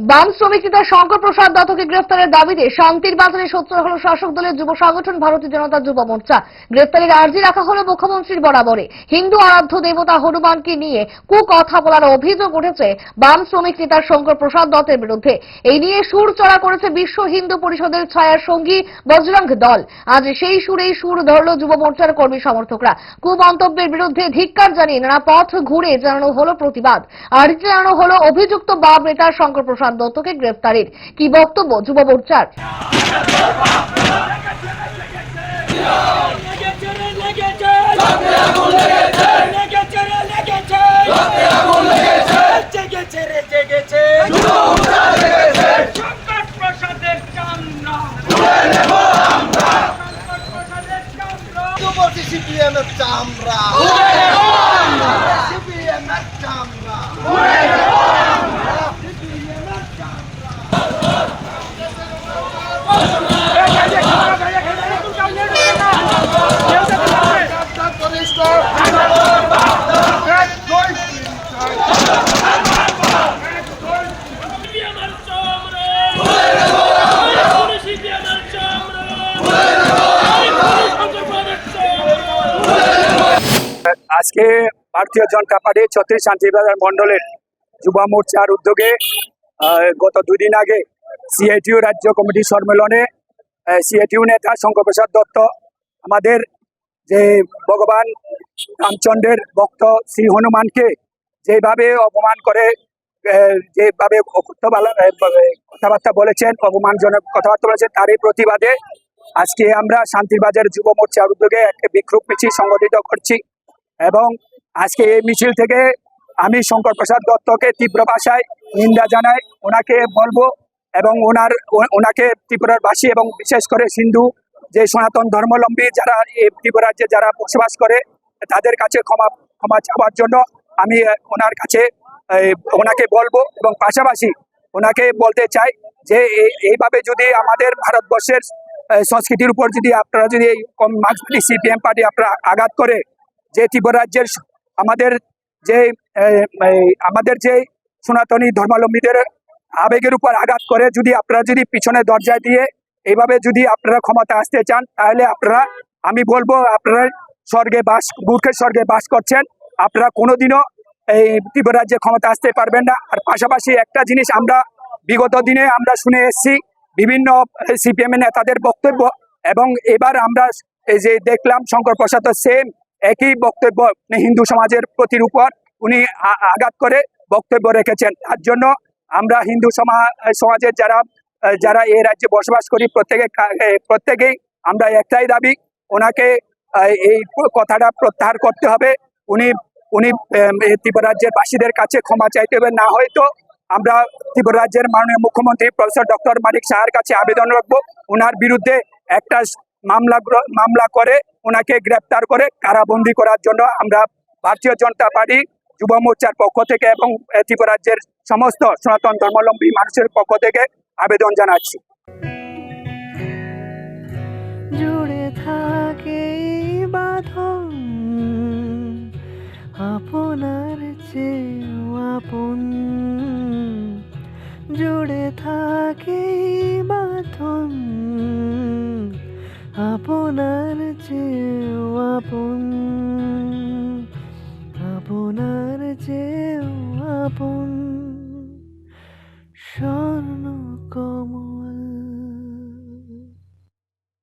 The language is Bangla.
বাম শ্রমিক নেতা শঙ্কর প্রসাদ দত্তকে গ্রেফতারের দাবিতে শান্তির বাজারে সোচ্চার হল শাসক দলের যুব সংগঠন ভারতীয় জনতা যুব মোর্চা। গ্রেফতারের আর্জি রাখা হল মুখ্যমন্ত্রীর বরাবরে। হিন্দু আরাধ্য দেবতা হনুমানকে নিয়ে কুকথা বলার অভিযোগ উঠেছে বাম শ্রমিক নেতা শঙ্কর প্রসাদ দত্তের বিরুদ্ধে। এই নিয়ে সুর চড়া করেছে বিশ্ব হিন্দু পরিষদের ছায়ার সঙ্গী বজরং দল। আজ সেই সুরেই সুর ধরল যুব মোর্চার কর্মী সমর্থকরা। কুমন্তব্যের বিরুদ্ধে ধিক্কার জানিয়ে নানা পথ ঘুরে জানানো হল প্রতিবাদ। আর্জি জানানো হল অভিযুক্ত বাম নেতা শঙ্কর প্রসাদ দত্তকে গ্রেফতারের। কি বক্তব্য যুব মোর্চার? আজকে ভারতীয় জনতা পার্টি ৩৬ শান্তিবাজার মন্ডলের যুব মোর্চার উদ্যোগে গত 2 দিন আগে সিআইটিইউ রাজ্য কমিটি সম্মেলনে সিআইটিইউ নেতা শঙ্কর প্রসাদ দত্ত আমাদের যে ভগবান রামচন্দ্রের ভক্ত শ্রী হনুমানকে যেভাবে অপমান করে, যেভাবে কথাবার্তা বলেছেন, অপমানজনক কথাবার্তা বলেছেন, তারই প্রতিবাদে আজকে আমরা শান্তিবাজার যুব মোর্চার উদ্যোগে একটা বিক্ষোভ মিছিল সংগঠিত করছি। এবং আজকে এই মিছিল থেকে আমি শঙ্কর প্রসাদ দত্তকে তীব্র ভাষায় নিন্দা জানাই। ওনাকে বলবো এবং ওনাকে ত্রিপুরাবাসী এবং বিশেষ করে হিন্দু যে সনাতন ধর্মাবলম্বী যারা এই ত্রিপুরা রাজ্যে যারা বসবাস করে তাদের কাছে ক্ষমা চাওয়ার জন্য আমি ওনাকে বলবো। এবং পাশাপাশি ওনাকে বলতে চাই যে এইভাবে যদি আমাদের ভারতবর্ষের সংস্কৃতির উপর যদি আপনারা যদি মার্ক্সবাদী সিপিএম পার্টি আপনারা আঘাত করে, যে ত্রিপুরা রাজ্যের আমাদের যে সনাতনী ধর্মাবলম্বীদের আবেগের উপর আঘাত করে, যদি আপনারা যদি পিছনে দরজায় দিয়ে এইভাবে যদি আপনারা ক্ষমতা আসতে চান, তাহলে আপনারা, আমি বলবো, আপনারা মূর্খের স্বর্গে বাস করছেন। আপনারা কোনোদিনও এই ত্রিপুরা রাজ্যে ক্ষমতা আসতে পারবেন না। আর পাশাপাশি একটা জিনিস আমরা বিগত দিনে আমরা শুনে এসেছি বিভিন্ন সিপিএম নেতাদের বক্তব্য, এবং এবার আমরা এই যে দেখলাম শঙ্কর প্রসাদ সেম একই বক্তব্য হিন্দু সমাজের প্রতির উপর উনি আঘাত করে বক্তব্য রেখেছেন। তার জন্য আমরা হিন্দু সমাজের যারা এই রাজ্যে বসবাস করি প্রত্যেকেই আমরা একটাই দাবি, ওনাকে এই কথাটা প্রত্যাহার করতে হবে। উনি ত্রিপুরা রাজ্যের বাসীদের কাছে ক্ষমা চাইতে হবে। না হয়তো আমরা ত্রিপুরা রাজ্যের মাননীয় মুখ্যমন্ত্রী প্রফেসর ডক্টর মানিক সাহার কাছে আবেদন রাখবো, ওনার বিরুদ্ধে একটা মামলা করে ওনাকে গ্রেপ্তার করে কারাবন্দী করার জন্য আমরা ভারতীয় জনতা পার্টি যুব মোর্চার পক্ষ থেকে এবং ত্রিপুরা রাজ্যের সমস্ত সনাতন ধর্মাবলম্বী মানুষের পক্ষ থেকে আবেদন জানাচ্ছি। জুড়ে থাকে বাঁধন আপনার চেয়েও আপন, জুড়ে থাকে বাঁধন আপনার চেয়েও আপন, আপনার চেয়েও আপন।